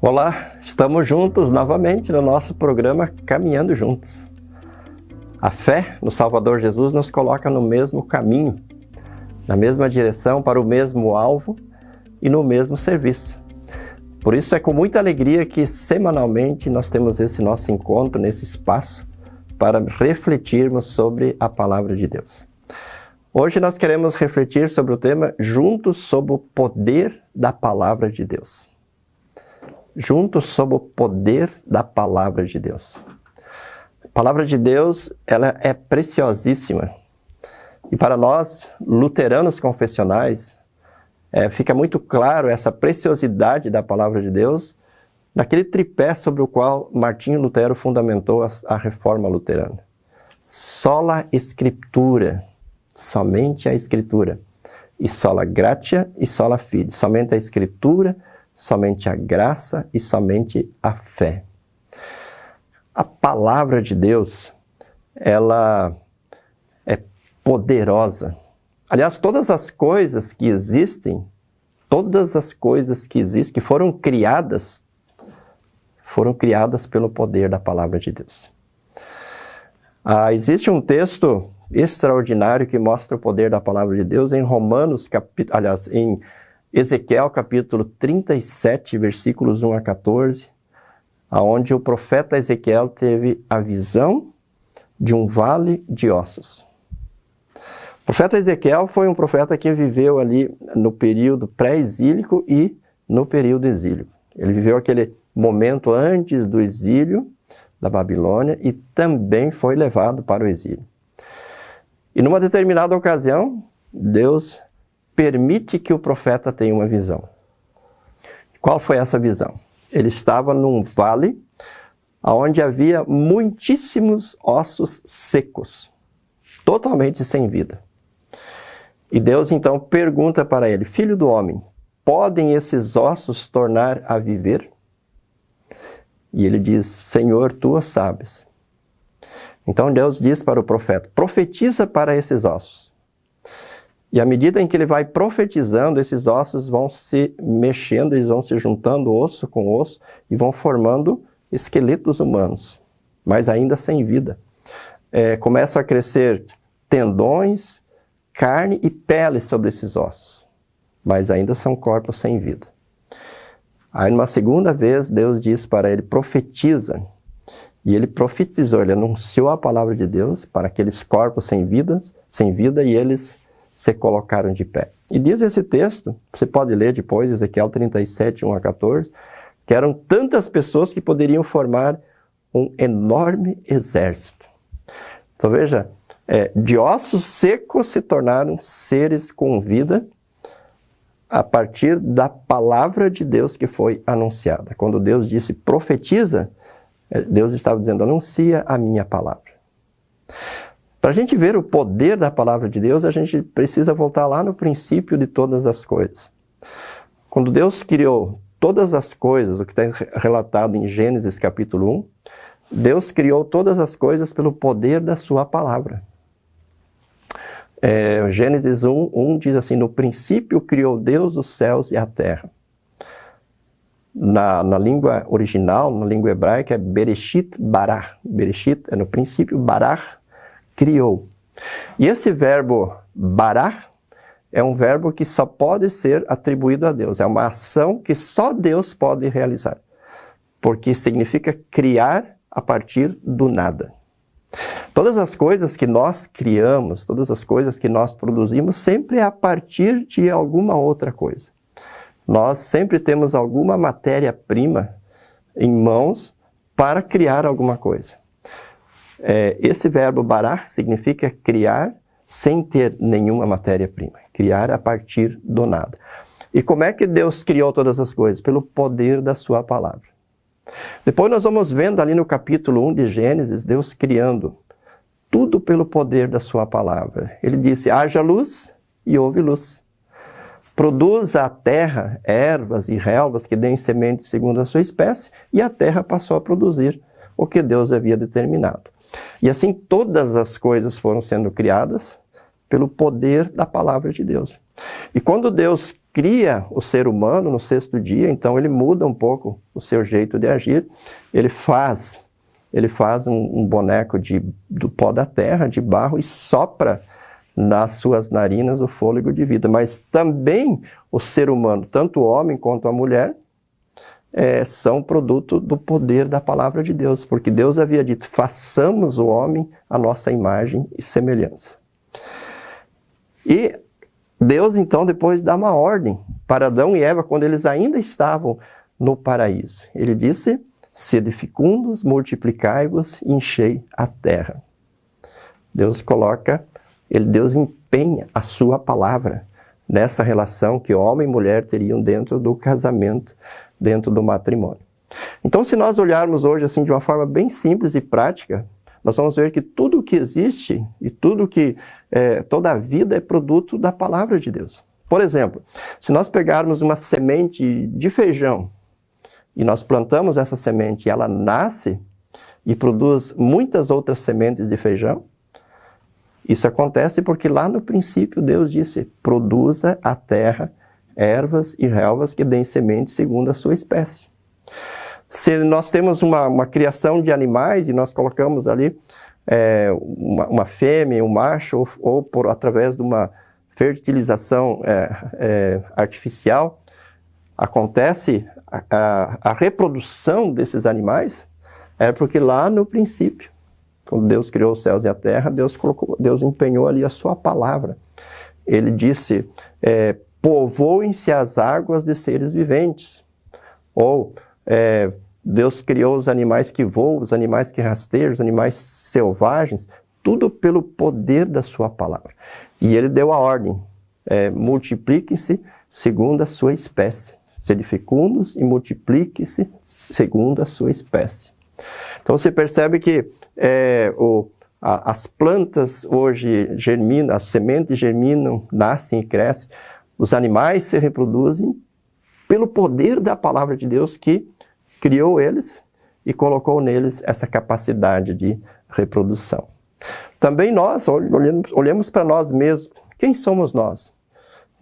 Olá, estamos juntos novamente no nosso programa Caminhando Juntos. A fé no Salvador Jesus nos coloca no mesmo caminho, na mesma direção, para o mesmo alvo e no mesmo serviço. Por isso é com muita alegria que semanalmente nós temos esse nosso encontro, nesse espaço, para refletirmos sobre a Palavra de Deus. Hoje nós queremos refletir sobre o tema Juntos sob o poder da Palavra de Deus. Juntos sob o poder da Palavra de Deus. A Palavra de Deus, ela é preciosíssima. E para nós, luteranos confessionais, fica muito claro essa preciosidade da Palavra de Deus naquele tripé sobre o qual Martinho Lutero fundamentou a Reforma Luterana. Sola Scriptura, somente a Escritura. E sola gratia e sola fide, somente a Escritura, somente a graça e somente a fé. A Palavra de Deus, ela é poderosa. Aliás, todas as coisas que existem, que foram criadas pelo poder da Palavra de Deus. Existe um texto extraordinário que mostra o poder da Palavra de Deus em em Ezequiel capítulo 37, versículos 1 a 14, onde o profeta Ezequiel teve a visão de um vale de ossos. O profeta Ezequiel foi um profeta que viveu ali no período pré-exílico e no período exílico. Ele viveu aquele momento antes do exílio da Babilônia e também foi levado para o exílio. E numa determinada ocasião, Deus permite que o profeta tenha uma visão. Qual foi essa visão? Ele estava num vale onde havia muitíssimos ossos secos, totalmente sem vida. E Deus então pergunta para ele: Filho do homem, podem esses ossos tornar a viver? E ele diz: Senhor, tu o sabes. Então Deus diz para o profeta: profetiza para esses ossos. E à medida em que ele vai profetizando, esses ossos vão se mexendo, eles vão se juntando osso com osso e vão formando esqueletos humanos, mas ainda sem vida. Começam a crescer tendões, carne e pele sobre esses ossos, mas ainda são corpos sem vida. Aí, numa segunda vez, Deus diz para ele: profetiza. E ele profetizou, ele anunciou a palavra de Deus para aqueles corpos sem vida, e eles se colocaram de pé. E diz esse texto, você pode ler depois, Ezequiel 37, 1 a 14, que eram tantas pessoas que poderiam formar um enorme exército. Então veja, de ossos secos se tornaram seres com vida a partir da palavra de Deus que foi anunciada. Quando Deus disse profetiza, Deus estava dizendo: anuncia a minha palavra. Para a gente ver o poder da palavra de Deus, a gente precisa voltar lá no princípio de todas as coisas. Quando Deus criou todas as coisas, o que está relatado em Gênesis capítulo 1, Deus criou todas as coisas pelo poder da sua palavra. Gênesis 1 diz assim: no princípio criou Deus os céus e a terra. Na língua original, na língua hebraica, é Bereshit Bará. Bereshit é no princípio, Bará criou. E esse verbo bará é um verbo que só pode ser atribuído a Deus. É uma ação que só Deus pode realizar, porque significa criar a partir do nada. Todas as coisas que nós criamos, todas as coisas que nós produzimos, sempre é a partir de alguma outra coisa. Nós sempre temos alguma matéria-prima em mãos para criar alguma coisa. Esse verbo bará significa criar sem ter nenhuma matéria-prima. Criar a partir do nada. E como é que Deus criou todas as coisas? Pelo poder da sua palavra. Depois nós vamos vendo ali no capítulo 1 de Gênesis, Deus criando tudo pelo poder da sua palavra. Ele disse: haja luz e houve luz. Produza a terra ervas e relvas que deem semente segundo a sua espécie, e a terra passou a produzir o que Deus havia determinado. E assim todas as coisas foram sendo criadas pelo poder da palavra de Deus. E quando Deus cria o ser humano no 6º dia, então ele muda um pouco o seu jeito de agir. Ele faz um boneco do pó da terra, de barro, e sopra nas suas narinas o fôlego de vida. Mas também o ser humano, tanto o homem quanto a mulher, são produto do poder da palavra de Deus, porque Deus havia dito: façamos o homem à nossa imagem e semelhança. E Deus, então, depois dá uma ordem para Adão e Eva, quando eles ainda estavam no paraíso. Ele disse: sede fecundos, multiplicai-vos e enchei a terra. Deus empenha a sua palavra nessa relação que homem e mulher teriam dentro do casamento, dentro do matrimônio. Então, se nós olharmos hoje assim de uma forma bem simples e prática, nós vamos ver que tudo o que existe e toda a vida é produto da palavra de Deus. Por exemplo, se nós pegarmos uma semente de feijão e nós plantamos essa semente e ela nasce e produz muitas outras sementes de feijão, isso acontece porque lá no princípio Deus disse: produza a terra ervas e relvas que deem semente segundo a sua espécie. Se nós temos uma criação de animais e nós colocamos ali uma fêmea, um macho, ou através de uma fertilização artificial, acontece a reprodução desses animais, porque lá no princípio, quando Deus criou os céus e a terra, Deus empenhou ali a sua palavra. Ele disse: povoem-se as águas de seres viventes. Ou Deus criou os animais que voam, os animais que rasteiam, os animais selvagens, tudo pelo poder da sua palavra. E ele deu a ordem: multipliquem-se segundo a sua espécie. Sede fecundos e multipliquem-se segundo a sua espécie. Então você percebe que as plantas hoje germinam, as sementes germinam, nascem e crescem, os animais se reproduzem pelo poder da palavra de Deus que criou eles e colocou neles essa capacidade de reprodução. Também nós olhamos para nós mesmos. Quem somos nós?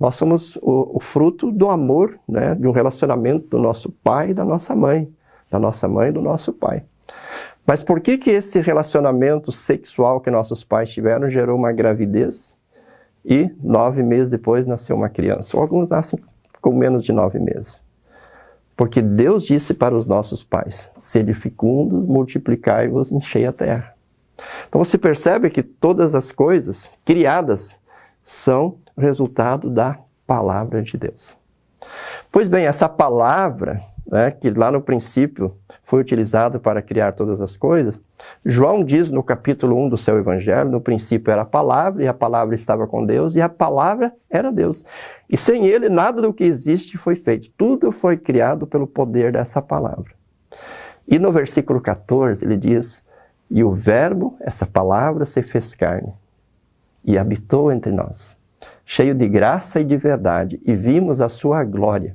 Nós somos o fruto do amor, né, de um relacionamento do nosso pai e da nossa mãe e do nosso pai. Mas por que esse relacionamento sexual que nossos pais tiveram gerou uma gravidez e 9 meses depois nasceu uma criança? Ou alguns nascem com menos de 9 meses. Porque Deus disse para os nossos pais: sede fecundos, multiplicai-vos, enchei a terra. Então você percebe que todas as coisas criadas são resultado da palavra de Deus. Pois bem, essa palavra, né, que lá no princípio foi utilizada para criar todas as coisas, João diz no capítulo 1 do seu evangelho: no princípio era a palavra, e a palavra estava com Deus, e a palavra era Deus. E sem ele nada do que existe foi feito. Tudo foi criado pelo poder dessa palavra. E no versículo 14 ele diz: e o verbo, essa palavra, se fez carne e habitou entre nós, cheio de graça e de verdade, e vimos a sua glória,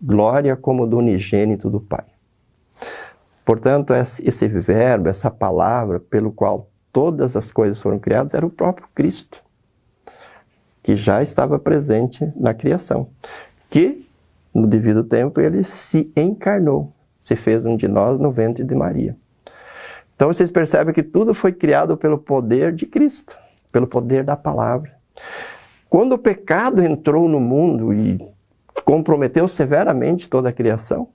glória como do unigênito do Pai. Portanto, esse verbo, essa palavra pelo qual todas as coisas foram criadas, era o próprio Cristo, que já estava presente na criação, que no devido tempo ele se encarnou, se fez um de nós no ventre de Maria. Então vocês percebem que tudo foi criado pelo poder de Cristo, pelo poder da palavra. Quando o pecado entrou no mundo e comprometeu severamente toda a criação,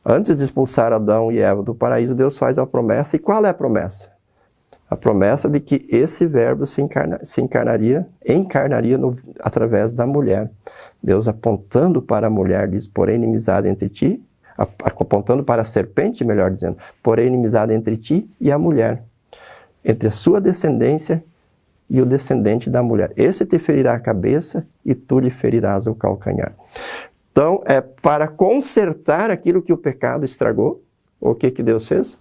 antes de expulsar Adão e Eva do paraíso, Deus faz uma promessa. E qual é a promessa? A promessa de que esse verbo encarnaria através da mulher. Deus apontando para a mulher diz: porém inimizade entre ti, apontando para a serpente, melhor dizendo, porém inimizade entre ti e a mulher, entre a sua descendência e o descendente da mulher. Esse te ferirá a cabeça e tu lhe ferirás o calcanhar. Então, é para consertar aquilo que o pecado estragou. O que Deus fez?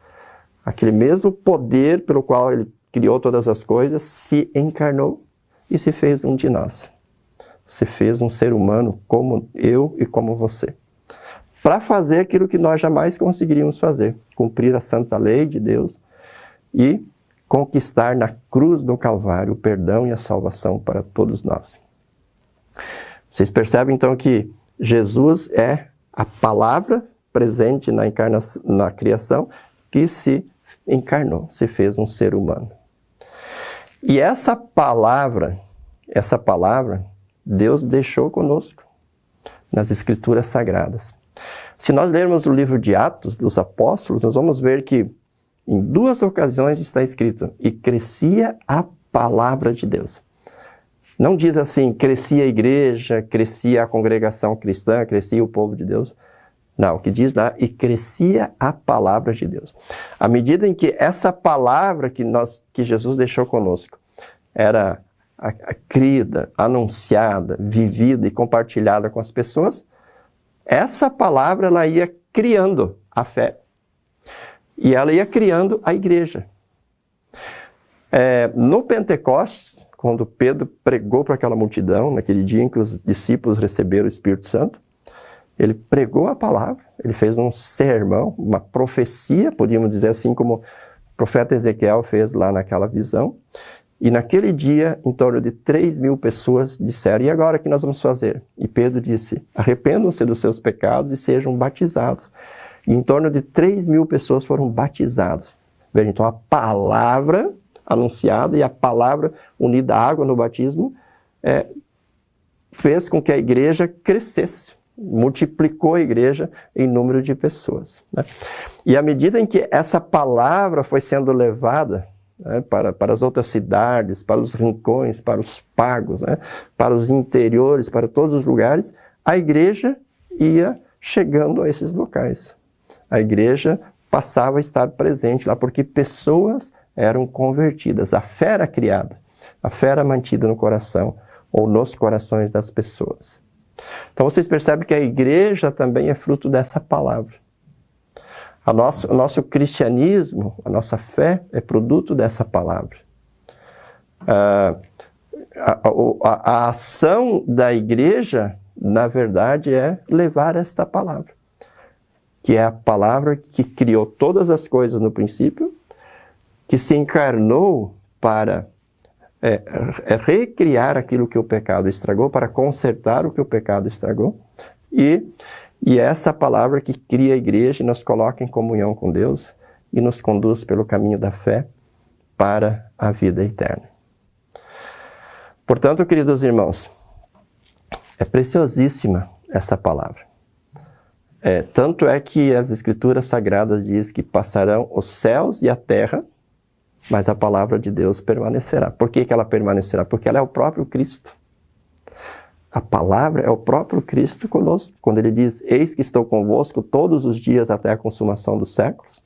Aquele mesmo poder pelo qual ele criou todas as coisas se encarnou e se fez um de nós. Se fez um ser humano como eu e como você, para fazer aquilo que nós jamais conseguiríamos fazer: cumprir a santa lei de Deus e conquistar na cruz do Calvário o perdão e a salvação para todos nós. Vocês percebem então que Jesus é a palavra presente na criação que se encarnou, se fez um ser humano. E essa palavra, Deus deixou conosco nas Escrituras Sagradas. Se nós lermos o livro de Atos dos Apóstolos, nós vamos ver que em 2 ocasiões está escrito, e crescia a palavra de Deus. Não diz assim, crescia a igreja, crescia a congregação cristã, crescia o povo de Deus. Não, o que diz lá, e crescia a palavra de Deus. À medida em que essa palavra que Jesus deixou conosco era crida, anunciada, vivida e compartilhada com as pessoas, essa palavra ela ia criando a fé. E ela ia criando a igreja. No Pentecostes, quando Pedro pregou para aquela multidão, naquele dia em que os discípulos receberam o Espírito Santo, ele pregou a palavra, ele fez um sermão, uma profecia, podíamos dizer assim, como o profeta Ezequiel fez lá naquela visão. E naquele dia, em torno de 3.000 pessoas disseram, e agora o que nós vamos fazer? E Pedro disse, arrependam-se dos seus pecados e sejam batizados. E em torno de 3.000 pessoas foram batizadas. Veja, então a palavra anunciada e a palavra unida à água no batismo fez com que a igreja crescesse, multiplicou a igreja em número de pessoas. Né? E à medida em que essa palavra foi sendo levada para as outras cidades, para os rincões, para os pagos, para os interiores, para todos os lugares, a igreja ia chegando a esses locais. A igreja passava a estar presente lá, porque pessoas eram convertidas. A fé era criada, a fé era mantida no coração, ou nos corações das pessoas. Então vocês percebem que a igreja também é fruto dessa palavra. O nosso cristianismo, a nossa fé é produto dessa palavra. A ação da igreja, na verdade, é levar esta palavra, que é a palavra que criou todas as coisas no princípio, que se encarnou para recriar aquilo que o pecado estragou, para consertar o que o pecado estragou, e essa palavra que cria a igreja e nos coloca em comunhão com Deus e nos conduz pelo caminho da fé para a vida eterna. Portanto, queridos irmãos, é preciosíssima essa palavra. Tanto é que as Escrituras Sagradas dizem que passarão os céus e a terra, mas a palavra de Deus permanecerá. Por que ela permanecerá? Porque ela é o próprio Cristo. A palavra é o próprio Cristo conosco. Quando ele diz, eis que estou convosco todos os dias até a consumação dos séculos,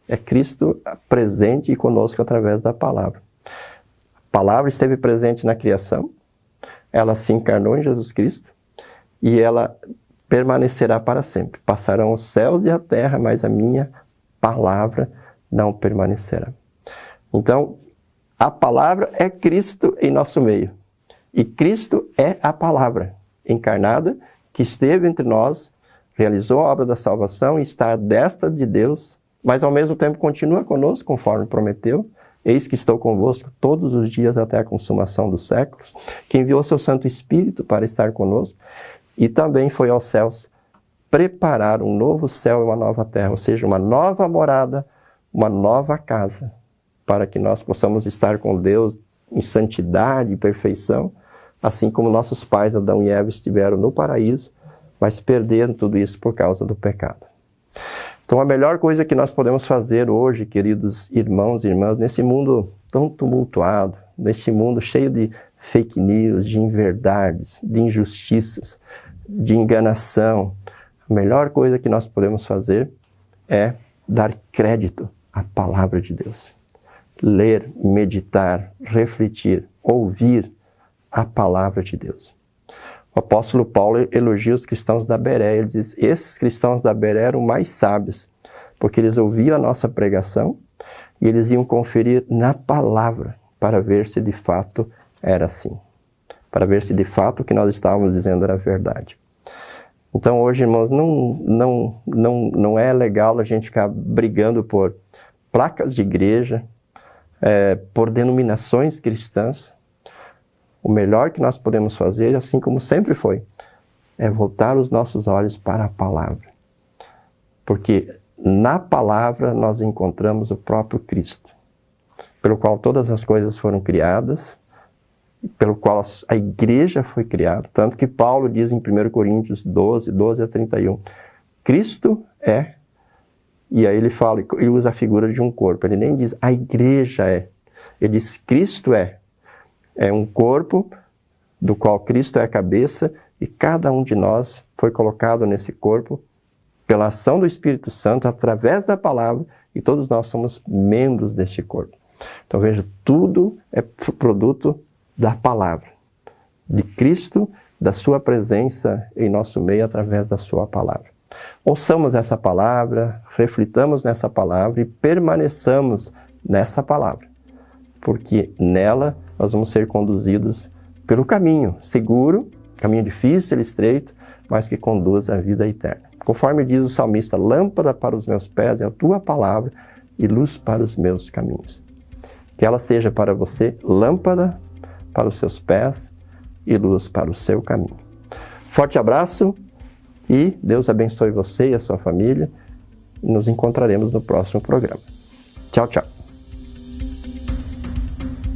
é Cristo presente e conosco através da palavra. A palavra esteve presente na criação, ela se encarnou em Jesus Cristo e ela permanecerá para sempre. Passarão os céus e a terra, mas a minha palavra não permanecerá. Então, a palavra é Cristo em nosso meio. E Cristo é a palavra encarnada que esteve entre nós, realizou a obra da salvação e está à destra de Deus, mas ao mesmo tempo continua conosco, conforme prometeu. Eis que estou convosco todos os dias até a consumação dos séculos, que enviou seu Santo Espírito para estar conosco e também foi aos céus preparar um novo céu e uma nova terra, ou seja, uma nova morada, uma nova casa, para que nós possamos estar com Deus em santidade e perfeição, assim como nossos pais Adão e Eva estiveram no paraíso, mas perderam tudo isso por causa do pecado. Então a melhor coisa que nós podemos fazer hoje, queridos irmãos e irmãs, nesse mundo tão tumultuado, nesse mundo cheio de fake news, de inverdades, de injustiças, de enganação, a melhor coisa que nós podemos fazer é dar crédito à palavra de Deus. Ler, meditar, refletir, ouvir a palavra de Deus. O apóstolo Paulo elogia os cristãos da Bereia. Ele diz, esses cristãos da Bereia eram mais sábios, porque eles ouviam a nossa pregação e eles iam conferir na palavra para ver se de fato era assim. Para ver se de fato o que nós estávamos dizendo era verdade. Então hoje, irmãos, não é legal a gente ficar brigando por placas de igreja, por denominações cristãs. O melhor que nós podemos fazer, assim como sempre foi, é voltar os nossos olhos para a palavra. Porque na palavra nós encontramos o próprio Cristo, pelo qual todas as coisas foram criadas, pelo qual a igreja foi criada. Tanto que Paulo diz em 1 Coríntios 12 a 31, Cristo é, e aí ele usa a figura de um corpo, ele nem diz a igreja é, ele diz Cristo é um corpo do qual Cristo é a cabeça, e cada um de nós foi colocado nesse corpo pela ação do Espírito Santo, através da palavra, e todos nós somos membros deste corpo. Então veja, tudo é produto da palavra, de Cristo, da sua presença em nosso meio através da sua palavra. Ouçamos essa palavra, reflitamos nessa palavra e permaneçamos nessa palavra, porque nela nós vamos ser conduzidos pelo caminho seguro, caminho difícil e estreito, mas que conduz à vida eterna. Conforme diz o salmista, lâmpada para os meus pés é a tua palavra e luz para os meus caminhos. Que ela seja para você lâmpada para os seus pés e luz para o seu caminho. Forte abraço e Deus abençoe você e a sua família. Nos encontraremos no próximo programa. Tchau, tchau.